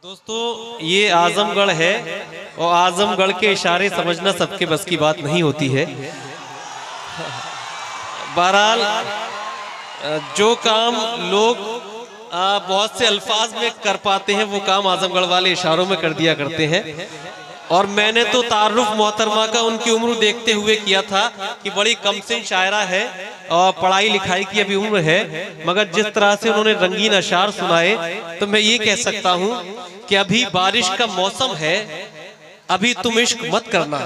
दोस्तों ये आजमगढ़ है और आजमगढ़ के इशारे समझना सबके बस की बात नहीं होती है। बहरहाल जो काम लोग बहुत से अल्फाज में कर पाते हैं वो काम आजमगढ़ वाले इशारों में कर दिया करते हैं। और मैंने तो तारुफ मोहतरमा का उनकी उम्र देखते हुए किया था कि बड़ी कमसिन शायरा है और पढ़ाई लिखाई की अभी उम्र है, मगर जिस तरह से उन्होंने रंगीन अशार सुनाए तो मैं ये कह सकता हूँ कि अभी बारिश का मौसम है, अभी तुम इश्क मत करना।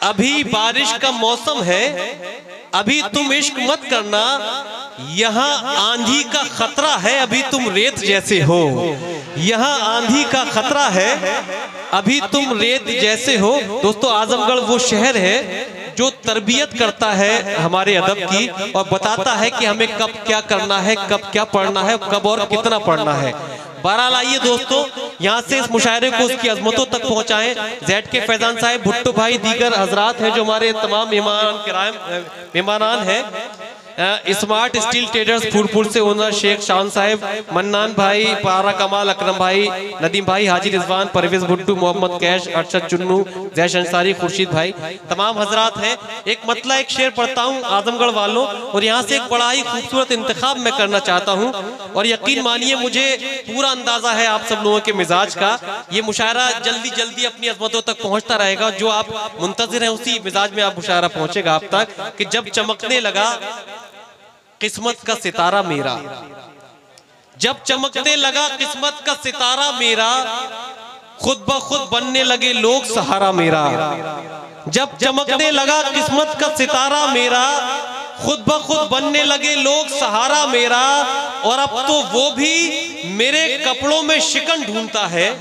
अभी बारिश का मौसम है, अभी तुम इश्क मत करना। यहाँ आंधी का खतरा है, अभी तुम रेत जैसे हो। यहाँ आंधी का खतरा है, अभी तुम रेत जैसे हो। दोस्तों आजमगढ़ वो शहर है जो तरबियत करता है हमारे अदब की और बताता है कि हमें कब क्या करना है, कब क्या पढ़ना है, कब और कितना पढ़ना है। बहरहाल आइए दोस्तों यहाँ से इस मुशायरे को उसकी अजमतों तक पहुँचाएं। जेड के फैजान साहब, भुट्टो भाई, दीगर हजरात हैं जो हमारे तमाम मेहमान हैं। स्मार्ट स्टील ट्रेडर्स फूलपुर से ओनर शेख शान साहब, मन्नान भाई, पारा कमाल, अकरम भाई, नदीम भाई, हाजी रिजवान, परवेज भुट्टू, मोहम्मद कैश, अरशद चुन्नू, जैश अंसारी, खुर्शीद भाई, तमाम हजरात हैं। एक मतला एक शेर पढ़ता हूँ आजमगढ़ वालों, और यहाँ से एक बड़ा ही खूबसूरत इंतखाब मैं करना चाहता हूँ। और यकीन मानिए मुझे पूरा अंदाजा है आप सब लोगों के मिजाज का। ये मुशायरा जल्दी जल्दी अपनी अजमतों तक पहुँचता रहेगा। जो आप मुंतजिर हैं उसी मिजाज में आप मुशायरा पहुँचेगा आप तक कि जब चमकने लगा किस्मत का सितारा मेरा, जब चमकने लगा किस्मत का सितारा मेरा, खुद ब खुद बनने लगे लोग सहारा मेरा। जब चमकने लगा किस्मत का सितारा मेरा, खुद ब खुद बनने लगे लोग सहारा मेरा। और अब तो वो भी मेरे कपड़ों में शिकन ढूंढता है,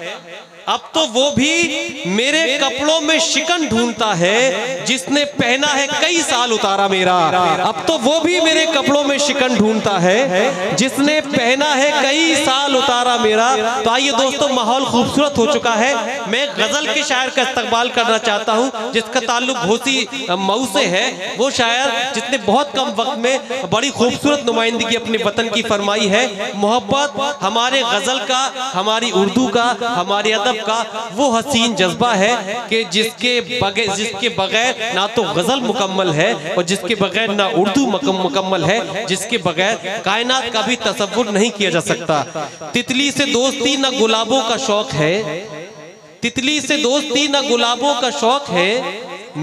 अब तो वो भी मेरे कपड़ों में शिकन ढूंढता है जिसने पहना है कई साल उतारा मेरा। अब तो वो भी मेरे कपड़ों में शिकन ढूंढता है जिसने पहना है कई साल उतारा मेरा। तो आइए दोस्तों, माहौल खूबसूरत हो चुका है। मैं गजल के शायर का इस्तकबाल करना चाहता हूं जिसका ताल्लुक घोसी मऊ से है। वो शायर जिसने बहुत कम वक्त में बड़ी खूबसूरत नुमाइंदगी अपने वतन की फरमाई है। मोहब्बत हमारे गजल का, हमारी उर्दू का, हमारे अदब का वो हसीन जज्बा है कि जिसके बगैर ना तो गजल मुकम्मल है और जिसके बगैर ना उर्दू मुकम्मल है, जिसके बगैर कायनात का भी तसव्वुर नहीं किया जा सकता। तितली से दोस्ती ना गुलाबों का शौक है, तितली से दोस्ती ना गुलाबों का शौक है,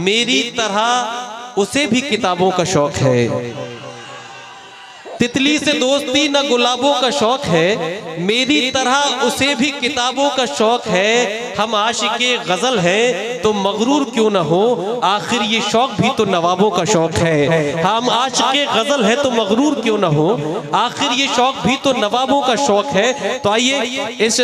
मेरी तरह उसे भी किताबों का शौक है। तितली से दोस्ती न गुलाबों का शौक है, मेरी तरह उसे भी किताबों का शौक है। हम आशिके गजल हैं तो मगरूर क्यों न हो, आखिर ये शौक भी तो नवाबों का शौक है। हम आशिके गजल हैं तो मगरूर क्यों न हो, आखिर ये शौक भी तो नवाबों का शौक है। तो आइए इस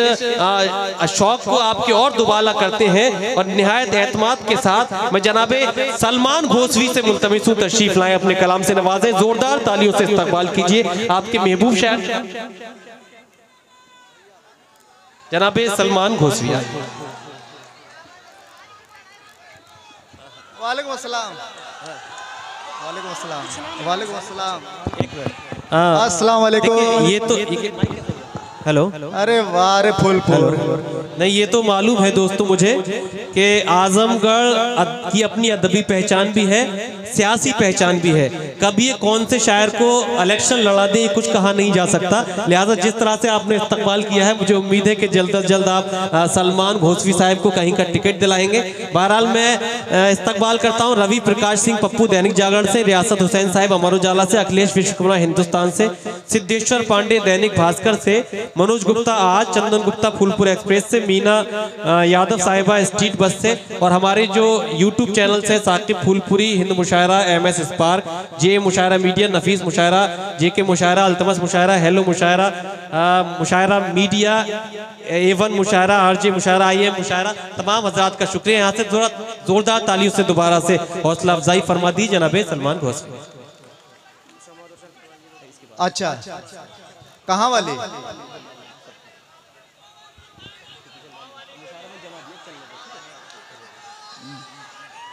शौक को आपके और दुबाला करते हैं और निहायत एतमाद के साथ मैं जनाबे सलमान घोसवी से मुल्तमिस हूं तशरीफ लाएं, अपने कलाम से नवाजें। जोरदार तालियों से इस्तकबाल कीजिए आपके महबूब शायर जनाबे सलमान घोसवी। वालेकुम अस्सलाम, वालेकुम अस्सलाम, वालेकुम अस्सलाम, अस्सलाम वालेकुम। ये तो हेलो, अरे वाह रे फुल नहीं, ये तो मालूम है दोस्तों मुझे कि आजमगढ़ की अपनी अदबी पहचान भी है, सियासी पहचान भी है। कभी ये कौन से शायर को इलेक्शन लड़ा दे कुछ कहा नहीं जा सकता। लिहाजा जिस तरह से आपने इस्तकबाल किया है, मुझे उम्मीद है कि जल्द अज जल्द आप सलमान घोसवी साहब को कहीं का टिकट दिलाएंगे। बहरहाल मैं इस्तकबाल करता हूँ रवि प्रकाश सिंह पप्पू दैनिक जागरण से, रियासत हुसैन साहब अमर उजाला से, अखिलेश विश्वकर्मा हिंदुस्तान से, सिद्धेश्वर पांडे दैनिक भास्कर से, मनोज गुप्ता आज, चंदन गुप्ता फूलपुर एक्सप्रेस से, मीना यादव साहिबा स्ट्रीट बस से, और हमारे जो यूट्यूब चैनल से Saqib Phulpuri, Hind Mushaira, MS Spark, J Mushaira Media, Nafees Mushaira, JK Mushaira, Altamash Mushaira, Hello Mushaira, Mushaira Media, A1 Mushaira, RJ Mushaira, IM Mushaira, तमाम हजरात का शुक्रिया। यहाँ से जोरदार तालियों से दोबारा से हौसला अफजाई फरमा दी जनाबे सलमान घोसवी। अच्छा, कहाँ वाले?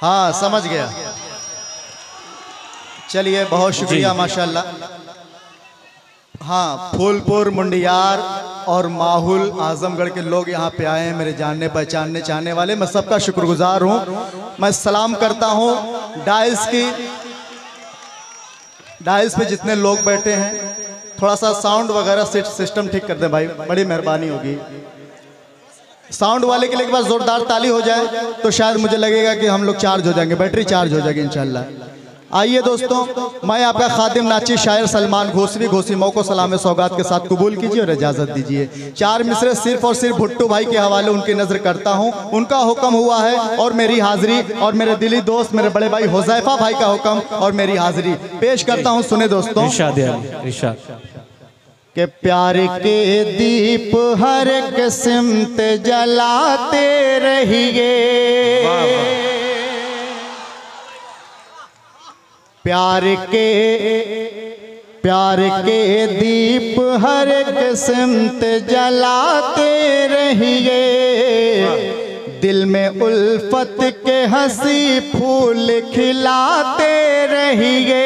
हाँ समझ गया। चलिए बहुत शुक्रिया माशाल्लाह। हाँ, फूलपुर, मुंडियार और माहुल, आजमगढ़ के लोग यहाँ पे आए हैं, मेरे जानने पहचानने चाहने वाले। मैं सबका शुक्रगुजार हूँ। मैं सलाम करता हूँ डाइस पे जितने लोग बैठे हैं। थोड़ा सा साउंड वगैरह सिस्टम ठीक कर दें भाई, बड़ी मेहरबानी होगी। साउंड वाले के लिए एक बार जोरदार ताली हो जाए तो शायद मुझे लगेगा कि हम लोग चार्ज हो जाएंगे, बैटरी चार्ज हो जाएगी इंशाल्लाह। आइए दोस्तों, मैं आपका खादिम नाची शायर सलमान घोसवी घोसी मऊ को सलाम सौगात के साथ कबूल कीजिए और इजाज़त दीजिए। 4 मिसरे सिर्फ और सिर्फ भुट्टू भाई के हवाले उनकी नजर करता हूं। उनका हुक्म हुआ है और मेरी हाजिरी, और मेरे दिली दोस्त मेरे बड़े भाई हुज़ैफा भाई का हुक्म और मेरी हाजिरी पेश करता हूं। सुने दोस्तों, के प्यार के दीप हर एक सिमत जलाते रहिए, प्यार के दीप हर एक सिमत जलाते रहिए, दिल में उल्फत के हंसी फूल खिलाते रहिए।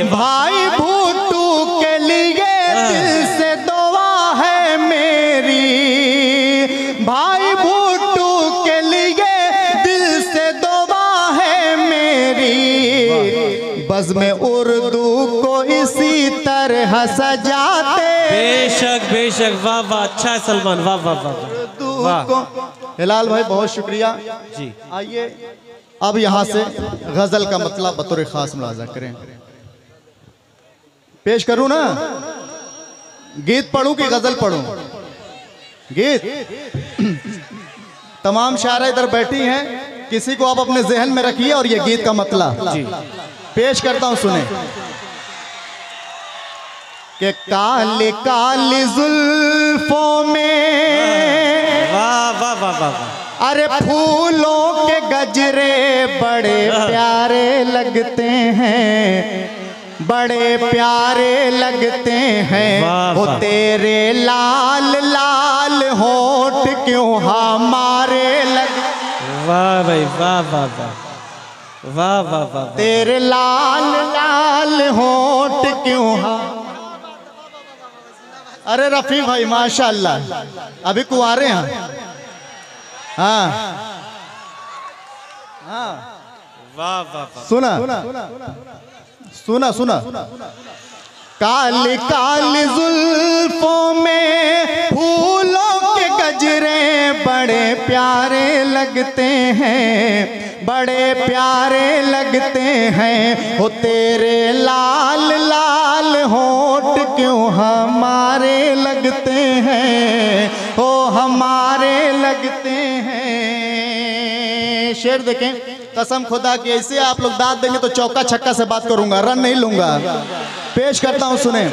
भाई भुट्टू के लिए दिल से दुआ है मेरी, भाई भुट्टू के लिए दिल से दुआ है मेरी, बज़्म उर्दू को इसी तरह सजाते। बेशक बेशक, वाह वाह, अच्छा है सलमान, वाह वाह वाह वाह। हिलाल भाई बहुत शुक्रिया जी। आइए अब यहाँ से गजल का मतलब बतौर खास मुलाजा करें। पेश करूं ना, गीत पढ़ूं कि गजल पढ़ूं? गीत। तमाम शायर इधर बैठी हैं, किसी को आप अपने जहन में रखिए और ये गीत का मतलब पेश करता हूं, सुने। कि काले काले जुल्फों में, वाह वाह वाह वाह, अरे फूलों के गजरे बड़े प्यारे लगते हैं, बड़े प्यारे लगते हैं। वो तेरे लाल लाल होठ क्यों हमारे लग। वाह भाई वाह वाह वाह वाह वाह वाह, तेरे लाल लाल होठ क्यों अरे रफी भाई माशाल्लाह, अभी कुंवारे हैं। हाँ हाँ, वाह वाह, सुना सुना सुना। काली काली जुल्फों में फूलों के गजरे बड़े प्यारे लगते हैं, बड़े प्यारे लगते हैं। हो तेरे लाल लाल होठ क्यों हमारे लगते हैं, हो हमारे लगते हैं। शेर देखें, कसम खुदा की ऐसे आप लोग दाद देंगे तो चौका छक्का से बात करूंगा, रन नहीं लूंगा। पेश करता हूं, सुने।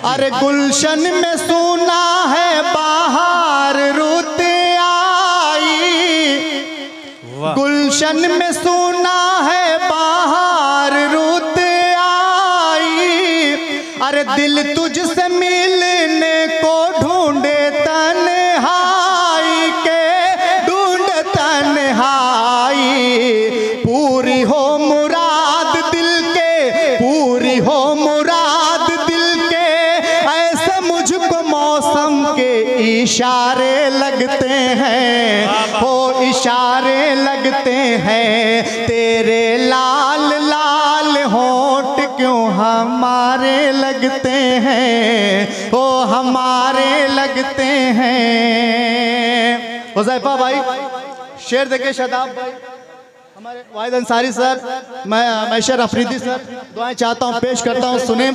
अरे गुलशन में सुना है बाहर रुत आई, गुलशन में सुना है बाहर रुत आई, अरे दिल तुझसे मिलने को ढूंढे तन्हाई के, ढूंढे तन्हाई। पूरी हो मुराद दिल के, पूरी हो मुराद दिल के, ऐसे मुझको मौसम के इशारे लगते हैं, हो इशारे लगते हैं। तेरे लाल लाल होठ क्यों हमारे लगते हैं, हो हमारे लगते हैं। हुज़ैफा भाई शेर देखे, शादाब भाई, हमारे वाहिद अंसारी सर, मैं मैशर अफरीदी सर, दुआएं चाहता हूँ, पेश करता हूँ, सुने।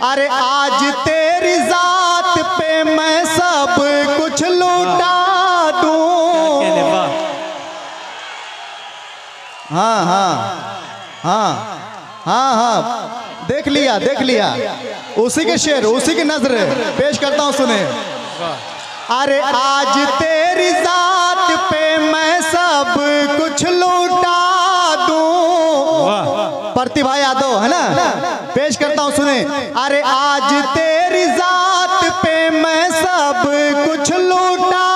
अरे आज तेरी जात पे मैं सब कुछ लूटा दूं। हाँ हाँ हाँ हाँ हाँ, देख लिया देख लिया, उसी के शेर उसी की नजर पेश करता हूँ, सुने। अरे आज तेरी जात पे मैं सब कुछ लूटा दूं। प्रतिभा यादव है ना, पेश करता हूँ, सुने। अरे आज तेरी जात पे मैं सब कुछ लूटा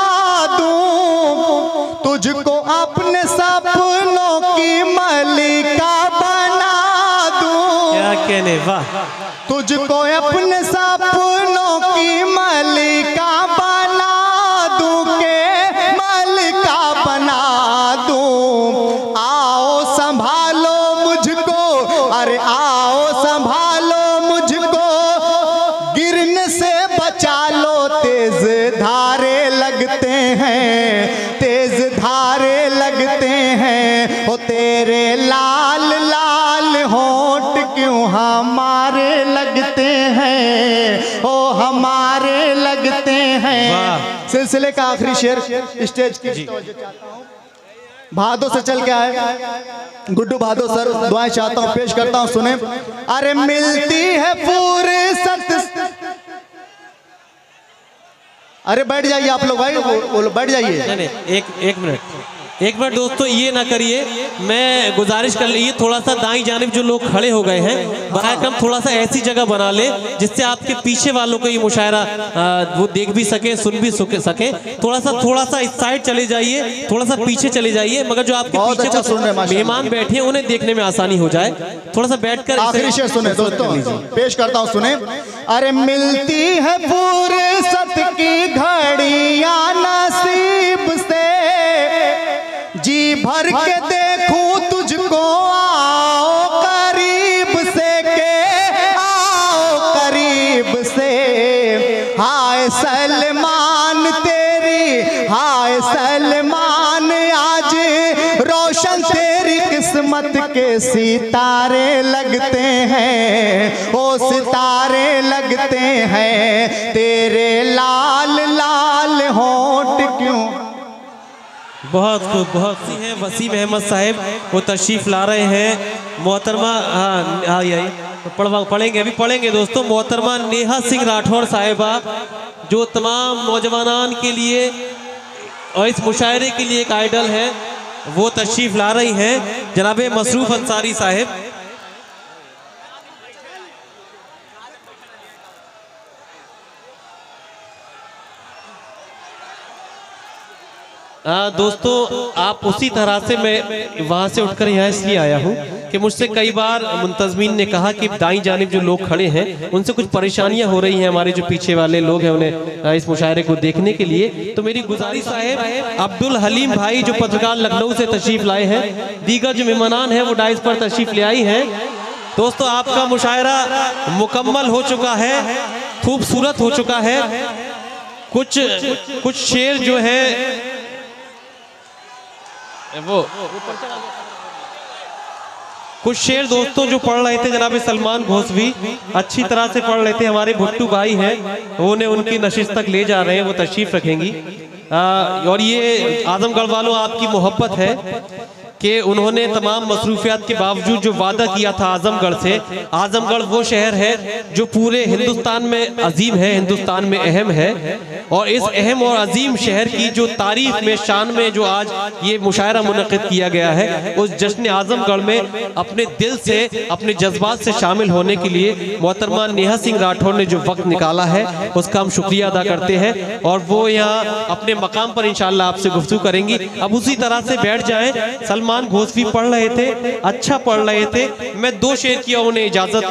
दूं, तुझको अपने सपनों की मलिका बना दूं। क्या कहने, वाह। तुझ तुझको अपने सपनों की मलिका बना दूं के मलिका बना दूं। आओ संभालो मुझको, अरे आओ संभालो मुझको, गिरने से बचा लो। तेज धारे लगते हैं, तेज धारे लगते हैं। ओ तेरे लाल लाल होंठ क्यों हमारे लगते हैं, ओ हमारे लगते हैं। सिलसिले का आखिरी शेर स्टेज की भादो से चल के आए गुड्डू भादो सर, दुआएं चाहता हूं, पेश करता हूं, सुने। अरे मिलती है फुर्सत, अरे बैठ जाइए आप लोग भाई, बोलो बैठ जाइए। नहीं, एक मिनट दोस्तों, ये ना करिए, मैं गुजारिश कर ली थोड़ा सा दाईं जानिब जो लोग खड़े हो गए हैं, बराए कम थोड़ा सा ऐसी जगह बना ले जिससे आपके पीछे वालों को ये मुशायरा वो देख भी सके, सुन भी सके। थोड़ा सा इस साइड चले जाइए, थोड़ा सा पीछे चले जाइए, मगर जो आपके पीछे अच्छा मेहमान बैठे हैं उन्हें देखने में आसानी हो जाए। थोड़ा सा बैठकर आखिरी शेर सुने दोस्तों, पेश करता हूँ, सुने। अरे मिलती है फुर्सत की घड़ियां नसीब से, जी भर के देखूं तुझको, आओ करीब से के आओ करीब से। हाय सलमान तेरी, हाय सलमान आज रोशन तेरी किस्मत के सितारे लगते हैं, ओ सितारे लगते हैं। तेरे लाल लाल होंठ क्यों। बहुत खूब, बहुत सी हैं। वसीम अहमद साहब वो तशरीफ ला रहे हैं। मोहतरमा हाँ यही पढ़ेंगे, अभी पढ़ेंगे दोस्तों। मोहतरमा नेहा सिंह राठौर साहिबा जो तमाम नौजवानान के लिए और इस मुशायरे के लिए एक आइडल है, वो तशरीफ ला रही हैं। जनाब मसरूफ अंसारी साहब, दोस्तों आप उसी तरह से मैं वहाँ से उठकर यहाँ इसलिए आया हूँ कि मुझसे कई बार मुंतजमीन ने कहा कि दाईं जानिब जो लोग खड़े हैं उनसे कुछ परेशानियाँ हो रही हैं, हमारे जो पीछे वाले लोग हैं उन्हें इस मुशायरे को देखने के लिए। तो मेरी गुजारिश साहब, अब्दुल हलीम भाई जो पत्रकार लखनऊ से तशरीफ लाए हैं, दीगर जो मेहमान हैं वो डाइस पर तशरीफ ले आई हैं। दोस्तों आपका मुशायरा मुकम्मल हो चुका है, खूबसूरत हो चुका है। कुछ शेर जो है वो कुछ शेर दोस्तों जो पढ़ रहे थे जनाब सलमान घोसवी अच्छी तरह से पढ़ रहे थे। हमारे भुट्टू भाई हैं, वो उन्हें उनकी नशिश तक ले जा रहे हैं, वो तशरीफ रखेंगी। और ये आजमगढ़ वालों आपकी मोहब्बत है कि उन्होंने तमाम मसरूफियात के बावजूद जो वादा किया था आजमगढ़ से। आजमगढ़ वो शहर है जो पूरे हिंदुस्तान में अजीम है, हिंदुस्तान में अहम है, और इस अहम और अजीम शहर की जो तारीफ में, शान में जो आज ये मुशायरा मुनक़िद किया गया है, उस जश्न आजमगढ़ में अपने दिल से, अपने जज्बात से शामिल होने के लिए मोहतरमा नेहा सिंह राठौर ने जो वक्त निकाला है उसका हम शुक्रिया अदा करते हैं। और वो यहाँ अपने मकाम पर इंशाअल्लाह आपसे गुफ्तगू करेंगी। अब उसी तरह से बैठ जाएं। सलमान घोसवी पढ़ रहे थे, अच्छा पढ़ रहे थे। मैं 2 शेर की उन्हें इजाजत,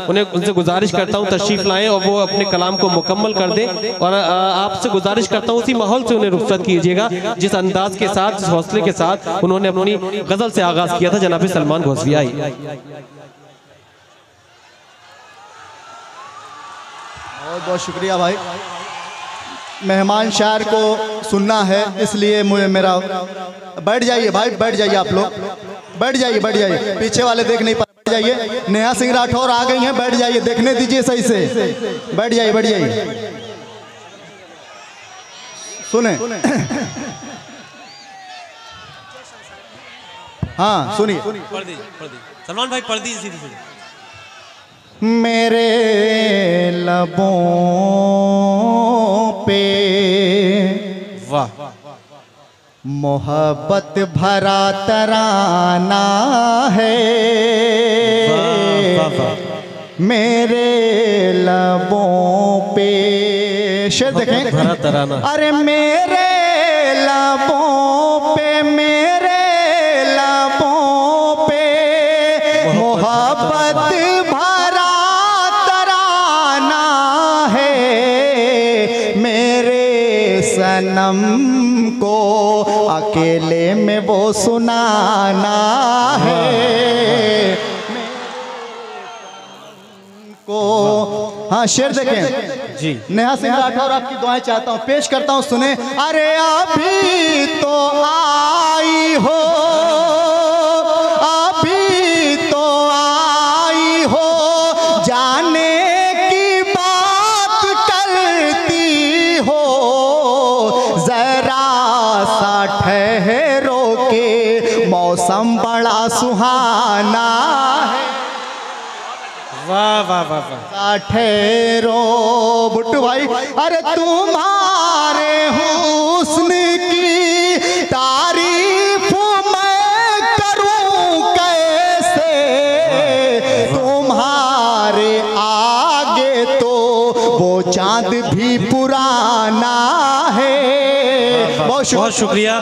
उनसे गुजारिश करता हूँ तशरीफ लाएं और वो अपने कलाम को मुकम्मल कर दें। और आपसे गुजारिश करता हूँ उसी माहौल से उन्हें रुखसत कीजिएगा जिस अंदाज के साथ, जिस हौसले के साथ उन्होंने अपनी गजल से आगाज किया था। जनाब सलमान घोसवी आई। बहुत बहुत शुक्रिया भाई। मेहमान शायर को सुनना है इसलिए मुझे मेरा, बैठ जाइए भाई, बैठ जाइए आप लोग, बैठ जाइए, बैठ जाइए, पीछे वाले देख नहीं पा, बैठ जाइए। नेहा सिंह राठौर आ गई हैं, बैठ जाइए, देखने दीजिए सही से, बैठ जाइए, बैठ जाइए, सुने। हाँ सुनिए, सलमान भाई पढ़ दीजिए सीधे सीधे। मेरे लबों पे वाह मोहब्बत भरा तराना है, वाह वाह। मेरे लबों पे, शेर देखें, भरा तराना। अरे मेरे लबों पे, मेरे लबों पे मोहब्बत भरा तराना सनम को अकेले में वो सुनाना है को। हाँ शेर देखें जी। नेहा सिंह राठौर आपकी दुआएं चाहता हूँ, पेश करता हूँ, सुने। अरे अभी तो आई हो, अभी तो आई हो, जाने की बात करती हो, जरा सा ठहरो के मौसम बड़ा सुहाना है। वाह वाह वाह वाह। ठहरो बुट्टू भाई, अरे तुम्हारे हुस्न की तारीफ मैं करूं कैसे, तुम्हारे आगे तो वो चांद भी पुराना है। बहुत शुक्रिया।